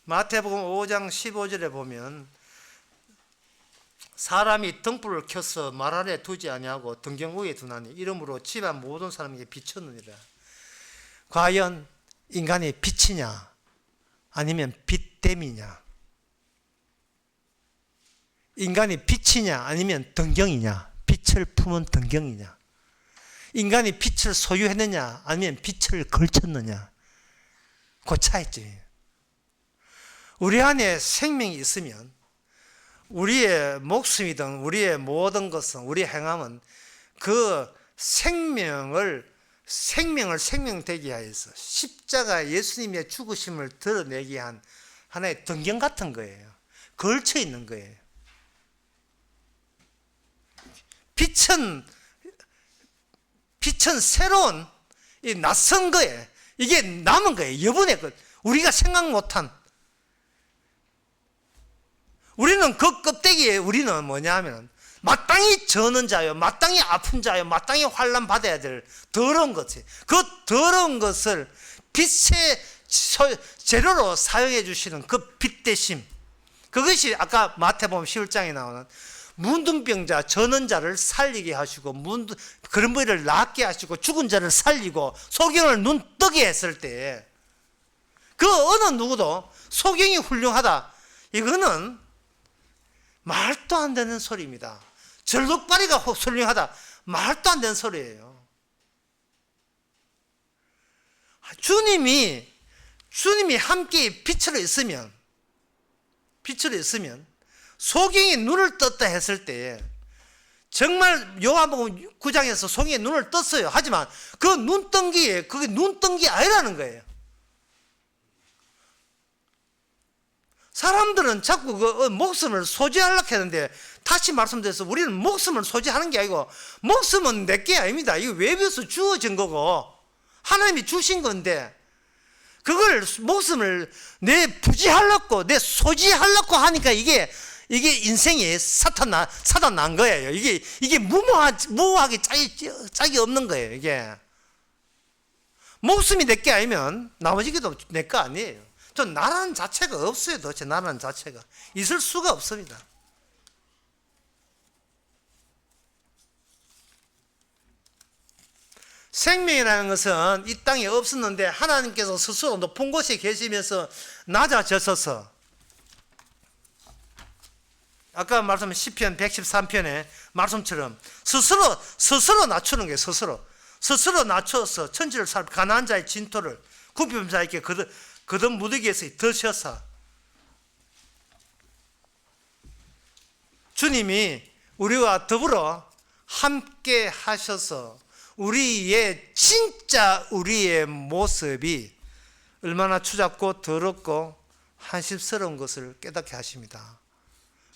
마태복음 5장 15절에 보면 사람이 등불을 켜서 말 아래 두지 아니하고 등경 위에 두나니 이러므로 집안 모든 사람에게 비쳤느니라. 과연 인간이 빛이냐 아니면 빛댐이냐? 인간이 빛이냐 아니면 등경이냐? 빛을 품은 등경이냐? 인간이 빛을 소유했느냐 아니면 빛을 걸쳤느냐? 그 차이점이에요. 우리 안에 생명이 있으면 우리의 목숨이든 우리의 모든 것은 우리의 행함은 그 생명을 생명되게 하여서 십자가 예수님의 죽으심을 드러내게 한 하나의 등경 같은 거예요. 걸쳐 있는 거예요. 빛은 새로운 이 낯선 거예요. 이게 남은 거예요. 이번에 우리가 생각 못한. 우리는 그 껍데기에 우리는 뭐냐 하면 마땅히 저는 자요, 마땅히 아픈 자요, 마땅히 환난 받아야 될 더러운 것이, 그 더러운 것을 빛의 재료로 사용해 주시는 그 빛 대심, 그것이 아까 마태복음 11장에 나오는 문둥병자, 저는 자를 살리게 하시고 그런 부위를 낫게 하시고 죽은 자를 살리고 소경을 눈 뜨게 했을 때 그 어느 누구도 소경이 훌륭하다, 이거는 말도 안 되는 소리입니다. 절룩발이가 훌륭하다, 말도 안 되는 소리예요. 주님이 함께 빛으로 있으면 소경이 눈을 떴다 했을 때 정말 요한복음 9장에서 소경이 눈을 떴어요. 하지만 그 눈뜬기에 그게 눈뜬기 아니라는 거예요. 사람들은 자꾸 그 목숨을 소지하려고 하는데, 다시 말씀드려서 우리는 목숨을 소지하는 게 아니고, 목숨은 내게 아닙니다. 이거 외부에서 주어진 거고 하나님이 주신 건데, 그걸 목숨을 내 부지하려고, 내 소지하려고 하니까 이게 인생이 사단 난 거예요. 이게 무모하게 짝이 없는 거예요. 이게 목숨이 내게 아니면 나머지 게도 내 거 아니에요. 저 나라는 자체가 없어요. 도대체 나라는 자체가 있을 수가 없습니다. 생명이라는 것은 이 땅에 없었는데 하나님께서 스스로 높은 곳에 계시면서 낮아졌어서, 아까 말씀한 시편 113편의 말씀처럼 스스로 낮추는 거예요. 스스로 낮춰서 천지를 가난한 자의 진토를 굽힘자에게 거듭 무더기에서 드셔서, 주님이 우리와 더불어 함께 하셔서 우리의 모습이 얼마나 추잡고 더럽고 한심스러운 것을 깨닫게 하십니다.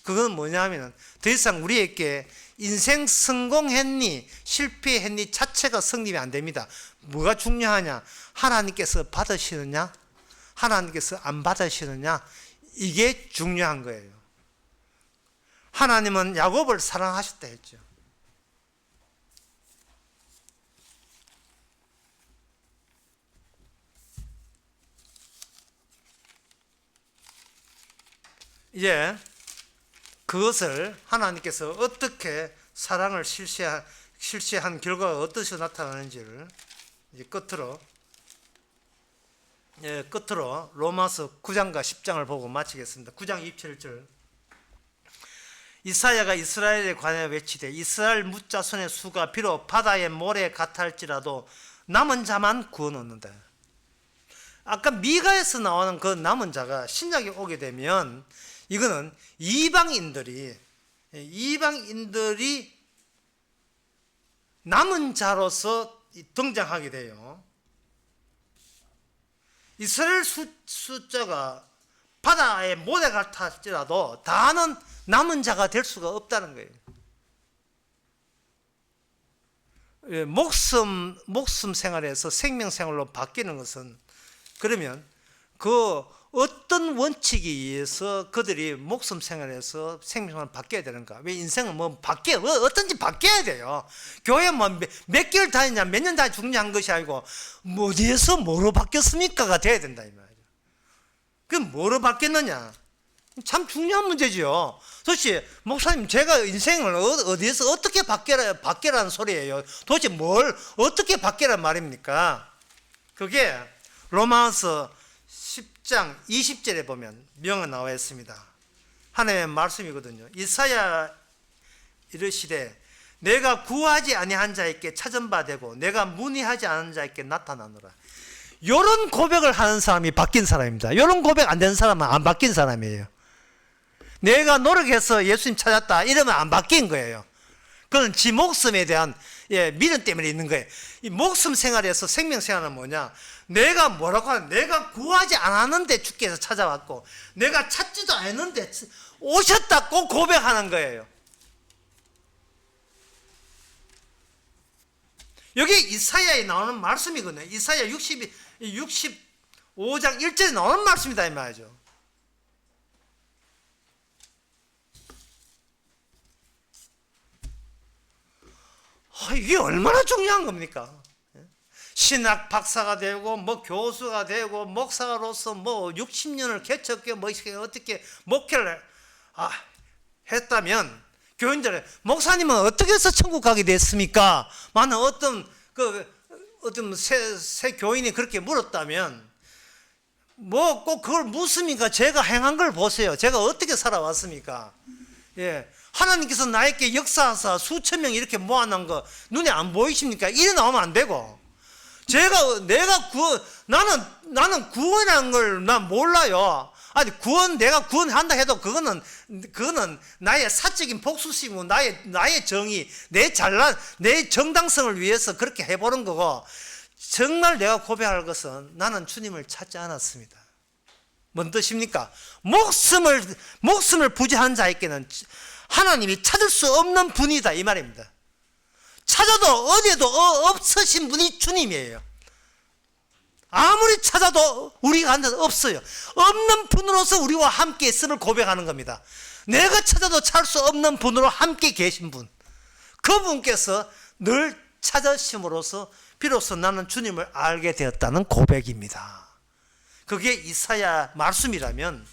그건 뭐냐면 더 이상 우리에게 인생 성공했니 실패했니 자체가 성립이 안 됩니다. 뭐가 중요하냐? 하나님께서 받으시느냐, 하나님께서 안 받으시느냐, 이게 중요한 거예요. 하나님은 야곱을 사랑하셨다 했죠. 이제 그것을 하나님께서 어떻게 사랑을 실시한 결과가 어떻게 나타나는지를 이제 끝으로 로마서 9장과 10장을 보고 마치겠습니다. 9장 27절. 이사야가 이스라엘에 관하여 외치되 이스라엘 뭇자손의 수가 비록 바다의 모래 같을지라도 남은 자만 구원 얻는다. 아까 미가에서 나오는 그 남은 자가 신약에 오게 되면 이거는 이방인들이 남은 자로서 등장하게 돼요. 이스라엘 숫자가 바다의 모래 같을지라도 다는 남은 자가 될 수가 없다는 거예요. 목숨 생활에서 생명 생활로 바뀌는 것은, 그러면 그 어떤 원칙에 의해서 그들이 목숨 생활에서 생명 생활을 바뀌어야 되는가? 왜 인생은 어떤지 바뀌어야 돼요. 교회 몇 개월 다니냐, 몇 년 다니 죽냐 한 것이 아니고, 어디에서 뭐로 바뀌었습니까가 돼야 된다 이 말이죠. 그럼 뭐로 바뀌었느냐? 참 중요한 문제지요. 도대체 목사님, 제가 인생을 어디에서 어떻게 바뀌라는 소리예요. 도대체 뭘 어떻게 바뀌란 말입니까? 그게 로마서 10장 20절에 보면 명언 나와 있습니다. 하나님의 말씀이거든요. 이사야 이르시되 내가 구하지 아니한 자에게 찾은 바 되고 내가 문의하지 않은 자에게 나타나노라. 이런 고백을 하는 사람이 바뀐 사람입니다. 이런 고백 안 되는 사람은 안 바뀐 사람이에요. 내가 노력해서 예수님 찾았다 이러면 안 바뀐 거예요. 그건 지 목숨에 대한 믿음 때문에 있는 거예요. 이 목숨 생활에서 생명 생활은 뭐냐? 내가 뭐라고 하는, 내가 구하지 않았는데 주께서 찾아왔고 내가 찾지도 않았는데 오셨다고 고백하는 거예요. 여기 이사야에 나오는 말씀이거든요. 이사야 65장 1절에 나오는 말씀이다 이 말이죠. 이게 얼마나 중요한 겁니까? 신학 박사가 되고 뭐 교수가 되고 목사로서 뭐 60년을 개척해 뭐 어떻게 목회를 했다면 교인들 목사님은 어떻게 해서 천국 가게 됐습니까? 많은 어떤 새 교인이 그렇게 물었다면 뭐 꼭 그걸 묻습니까? 제가 행한 걸 보세요. 제가 어떻게 살아왔습니까? 예. 하나님께서 나에게 역사하사 수천 명 이렇게 모아놓은 거 눈에 안 보이십니까? 이래 나오면 안 되고, 나는 구원한 걸 난 몰라요. 아니, 내가 구원한다 해도 그거는 나의 사적인 복수심이고 나의 정의, 내 정당성을 위해서 그렇게 해보는 거고, 정말 내가 고백할 것은 나는 주님을 찾지 않았습니다. 뭔 뜻입니까? 목숨을 부지한 자에게는 하나님이 찾을 수 없는 분이다 이 말입니다. 찾아도 어디에도 없으신 분이 주님이에요. 아무리 찾아도 우리가 한 데는 없어요. 없는 분으로서 우리와 함께 있음을 고백하는 겁니다. 내가 찾아도 찾을 수 없는 분으로 함께 계신 분, 그분께서 늘 찾으심으로써 비로소 나는 주님을 알게 되었다는 고백입니다. 그게 이사야 말씀이라면,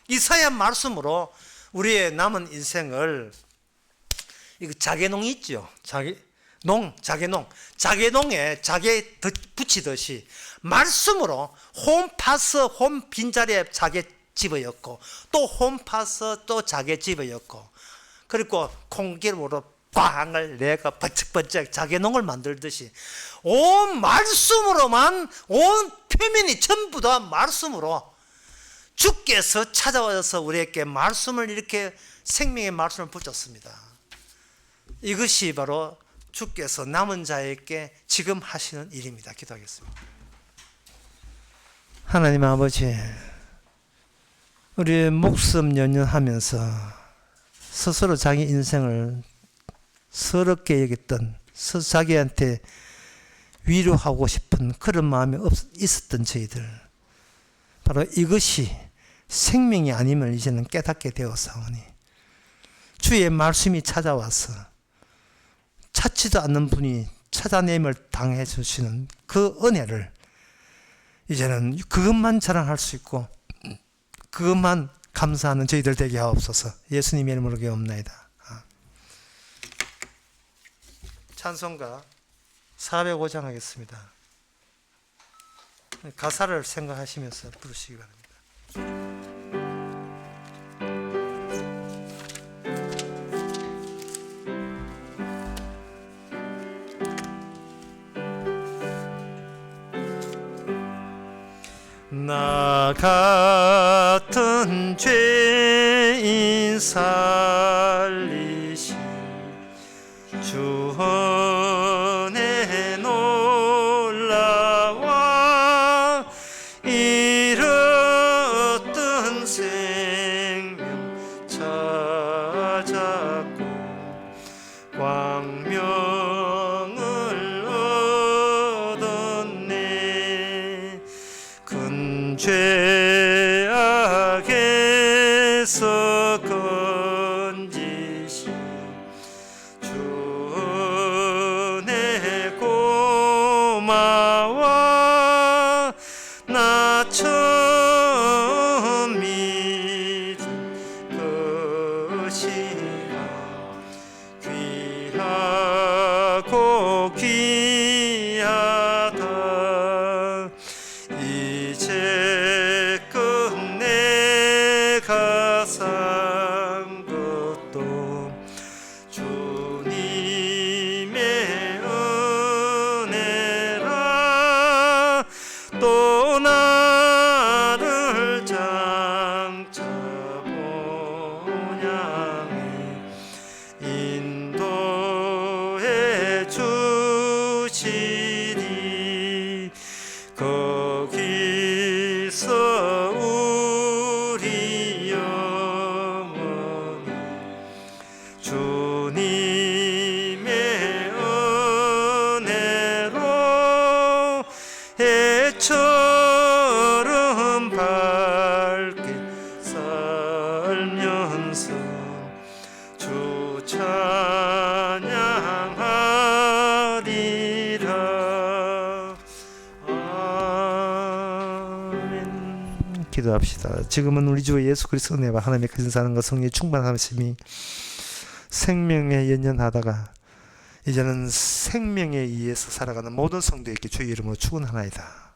이사야 말씀으로 우리의 남은 인생을, 이거 자개농이 있죠. 자개농에 자개 붙이듯이 말씀으로 홈 파서 홈 빈자리에 자개 집어였고, 또 홈 파서 또 자개 집어였고, 그리고 콩기름으로 빵을 내가 번쩍번쩍 자개농을 만들듯이 온 말씀으로만, 온 표면이 전부 다 말씀으로 주께서 찾아와서 우리에게 말씀을, 이렇게 생명의 말씀을 붙였습니다. 이것이 바로 주께서 남은 자에게 지금 하시는 일입니다. 기도하겠습니다. 하나님 아버지, 우리의 목숨 연연하면서 스스로 자기 인생을 서럽게 여겼던, 자기한테 위로하고 싶은 그런 마음이 있었던 저희들, 바로 이것이 생명이 아님을 이제는 깨닫게 되었사오니, 주의 말씀이 찾아와서 찾지도 않는 분이 찾아냄을 당해 주시는 그 은혜를 이제는 그것만 자랑할 수 있고 그것만 감사하는 저희들 되게 하옵소서. 예수님의 이름으로 기도합나이다. 찬송가 405장 하겠습니다. 가사를 생각하시면서 부르시기 바랍니다. 나 같은 죄인 살리신 주 은혜 놀라와 잃었던 생명 찾았고 광명을 얻었네. 큰 죄악에서 건지신 주 은혜 고마워. 나 처음 믿은 것이라 귀하고 귀하다. 이제껏 내가 산 것도 주님의 은혜라. 또 나를 장차 본향에 인도해 주시리. 거기서 우리 영원히 주님의 은혜 살면서 주 찬양하리라. 아멘. 기도합시다. 지금은 우리 주 예수 그리스도 은혜와 하나님의 크신 사랑과 성령의 충만하심이 생명에 연연하다가 이제는 생명에 의해서 살아가는 모든 성도에게 주의 이름으로 축원하나이다.